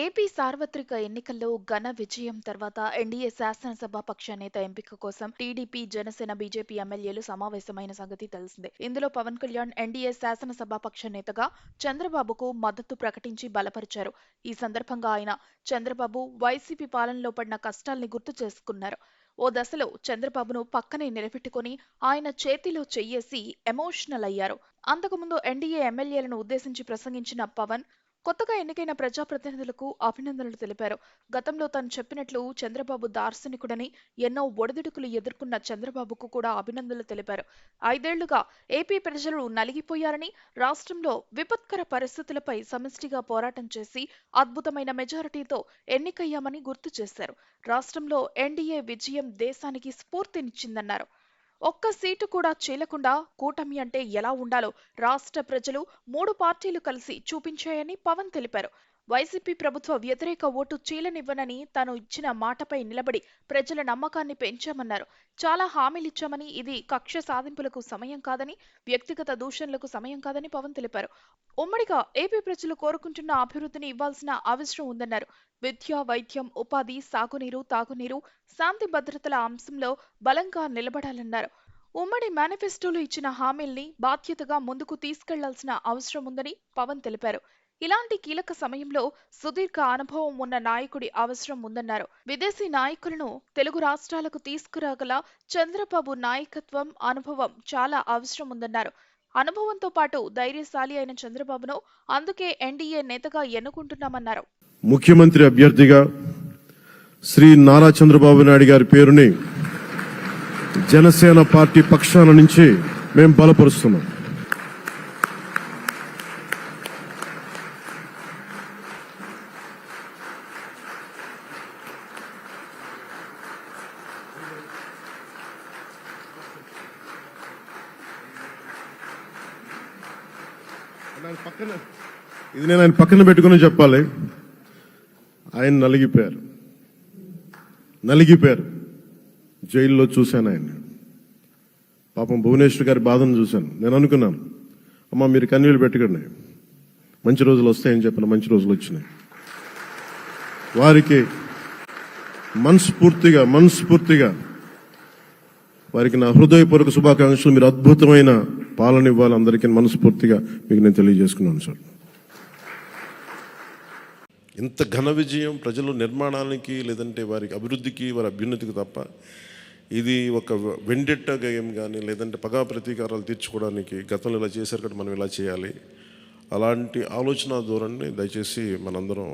AP సార్వత్రిక ఎన్నికల్లో ఘన విజయం తర్వాత ఎన్డీఏ శాసనసభ పక్ష నేత ఎంపిక కోసం టీడీపీ, జనసేన, బీజేపీ ఎమ్మెల్యేలు సమావేశమైన సంగతి తెలిసిందే. ఇందులో పవన్ కళ్యాణ్ ఎన్డీఏ శాసనసభ పక్ష నేతగా చంద్రబాబుకు మద్దతు ప్రకటించి బలపరిచారు. ఈ సందర్భంగా ఆయన చంద్రబాబు వైసీపీ పాలనలో పడిన కష్టాల్ని గుర్తు చేసుకున్నారు. ఓ దశలో చంద్రబాబును పక్కనే నిలబెట్టుకుని ఆయన చేతిలో చెయ్యేసి ఎమోషనల్ అయ్యారు. అంతకుముందు ఎన్డీఏ ఎమ్మెల్యేలను ఉద్దేశించి ప్రసంగించిన పవన్ కొత్తగా ఎన్నికైన ప్రజాప్రతినిధులకు అభినందనలు తెలిపారు. గతంలో తాను చెప్పినట్లు చంద్రబాబు దార్శనికుడని, ఎన్నో ఒడిదుడుకులు ఎదుర్కొన్న చంద్రబాబుకు కూడా అభినందనలు తెలిపారు. 5 ఏళ్లుగా ఏపీ ప్రజలు నలిగిపోయారని, రాష్ట్రంలో విపత్కర పరిస్థితులపై సమిష్టిగా పోరాటం చేసి అద్భుతమైన మెజారిటీతో ఎన్నికయ్యామని గుర్తు చేశారు. రాష్ట్రంలో ఎన్డీఏ విజయం దేశానికి స్ఫూర్తినిచ్చిందన్నారు. ఒక్క సీటు కూడా చీలకుండా కూటమి అంటే ఎలా ఉండాలో రాష్ట్ర ప్రజలు 3 పార్టీలు కలిసి చూపించాయని పవన్ తెలిపారు. వైసీపీ ప్రభుత్వ వ్యతిరేక ఓటు చీలనివ్వనని తాను ఇచ్చిన మాటపై నిలబడి ప్రజల నమ్మకాన్ని పెంచామన్నారు. చాలా హామీలిచ్చామని, ఇది కక్ష సాధింపులకు సమయం కాదని, వ్యక్తిగత దూషణలకు సమయం కాదని పవన్ తెలిపారు. ఉమ్మడిగా ఏపీ ప్రజలు కోరుకుంటున్న అభివృద్ధిని ఇవ్వాల్సిన అవసరం ఉందన్నారు. విద్య, వైద్యం, ఉపాధి, సాగునీరు, తాగునీరు, శాంతి భద్రతల అంశంలో బలంగా నిలబడాలన్నారు. ఉమ్మడి మేనిఫెస్టోలో ఇచ్చిన హామీల్ని బాధ్యతగా ముందుకు తీసుకెళ్లాల్సిన అవసరం ఉందని పవన్ తెలిపారు. ఇలాంటి కీలక సమయంలో సుదీర్ఘ అనుభవం ఉన్న నాయకుడి అవసరం ఉందన్నారు. విదేశీ నాయకులను తెలుగు రాష్ట్రాలకు తీసుకురాగల చంద్రబాబు నాయకత్వం, అనుభవం చాలా అవసరం ఉందన్నారు. అనుభవంతో పాటు ధైర్యశాలి అయిన చంద్రబాబును అందుకే ఎన్డీఏ నేతగా ఎన్నుకుంటున్నామన్నారు. ముఖ్యమంత్రి అభ్యర్థిగా శ్రీ నారా చంద్రబాబు నాయుడు గారి పేరుని జనసేన పార్టీ పక్షాల నుంచి మేము బలపరుస్తున్నాం. ఇది నేను ఆయన పక్కన పెట్టుకుని చెప్పాలి. ఆయన నలిగిపోయారు. జైల్లో చూశాను ఆయన. పాపం భువనేశ్వర్ గారి బాధను చూశాను. నేను అనుకున్నాను, అమ్మ మీరు కన్నీళ్ళు పెట్టుకోండి, మంచి రోజులు వస్తాయని చెప్పిన మంచి రోజులు వచ్చినాయి. వారికి మనస్ఫూర్తిగా వారికి నా హృదయపూర్వక శుభాకాంక్షలు. మీరు అద్భుతమైన పాలన ఇవ్వాలి, అందరికీ మనస్ఫూర్తిగా మీకు నేను తెలియజేసుకున్నాను సార్. ఇంత ఘన విజయం ప్రజల నిర్మాణానికి, లేదంటే వారికి అభివృద్ధికి, వారి అభ్యున్నతికి తప్ప ఇది ఒక వెండెట్ట గేమ్ కానీ, లేదంటే పగా ప్రతీకారాలు తీర్చుకోవడానికి గతంలో ఇలా చేశారు కాబట్టి మనం ఇలా చేయాలి, అలాంటి ఆలోచన ధోరణిని దయచేసి మనందరం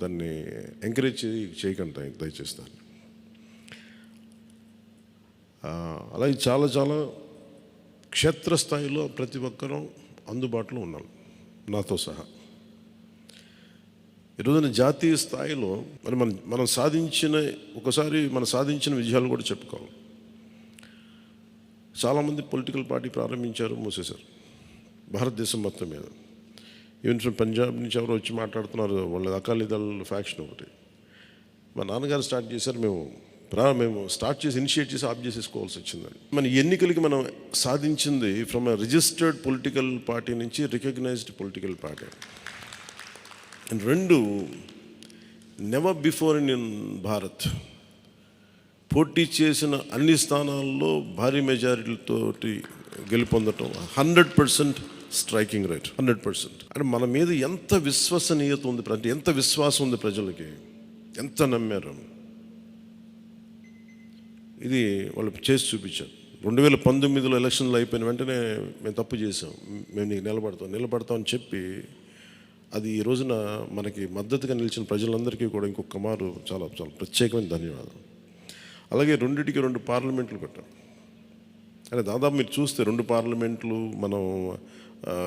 దాన్ని ఎంకరేజ్ చేయకండి దయచేసి దాన్ని. అలాగే చాలా చాలా క్షేత్రస్థాయిలో ప్రతి ఒక్కరూ అందుబాటులో ఉన్నాం, నాతో సహా. ఈరోజున జాతీయ స్థాయిలో మరి మనం సాధించిన విజయాలు కూడా చెప్పుకోవాలి. చాలామంది పొలిటికల్ పార్టీ ప్రారంభించారు, మూసేశారు భారతదేశం మొత్తం మీద. ఈవెన్ ఫ్రమ్ పంజాబ్ నుంచి ఎవరు వచ్చి మాట్లాడుతున్నారు, వాళ్ళ అకాలీదళ్ ఫ్యాక్షన్ ఒకటి. మా నాన్నగారు స్టార్ట్ చేశారు, మేము స్టార్ట్ చేసి ఇనిషియేట్ చేసి ఆఫ్ చేసేసుకోవాల్సి వచ్చిందని. మన ఎన్నికలకి మనం సాధించింది from a registered political party నుంచి రికగ్నైజ్డ్ పొలిటికల్ పార్టీ. అండ్ రెండు, నెవర్ బిఫోర్ ఇన్ భారత్ పోటీ చేసిన అన్ని స్థానాల్లో భారీ మెజారిటీలతోటి గెలుపొందటం, 100% స్ట్రైకింగ్ రేట్, 100%. అంటే మన మీద ఎంత విశ్వసనీయత ఉంది, అంటే ఎంత విశ్వాసం ఉంది ప్రజలకి, ఎంత నమ్మారు, ఇది వాళ్ళు చేసి చూపించారు. 2019లో ఎలక్షన్లు అయిపోయిన వెంటనే మేము తప్పు చేసాం, మేము నీకు నిలబడతాం అని చెప్పి, అది ఈ రోజున మనకి మద్దతుగా నిలిచిన ప్రజలందరికీ కూడా ఇంకొక మారు చాలా చాలా ప్రత్యేకమైన ధన్యవాదాలు. అలాగే 2 పార్లమెంట్లు పెట్టాం. అంటే దాదాపు మీరు చూస్తే 2 పార్లమెంట్లు మనం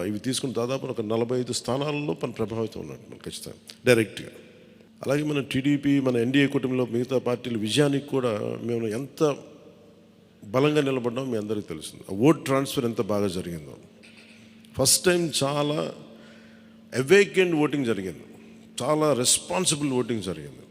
ఇవి తీసుకుని దాదాపు ఒక 45 స్థానాల్లో మనం ప్రభావితం ఉన్నట్టు ఖచ్చితంగా డైరెక్ట్గా. అలాగే మన టీడీపీ, మన ఎన్డీఏ కుటుంబంలో మిగతా పార్టీల విజయానికి కూడా మేము ఎంత బలంగా నిలబడ్డామో మీ అందరికీ తెలుస్తుంది. ఓట్ ట్రాన్స్ఫర్ ఎంత బాగా జరిగిందో. ఫస్ట్ టైం చాలా అవేకెండ్ ఓటింగ్ జరిగింది, చాలా రెస్పాన్సిబుల్ ఓటింగ్ జరిగింది.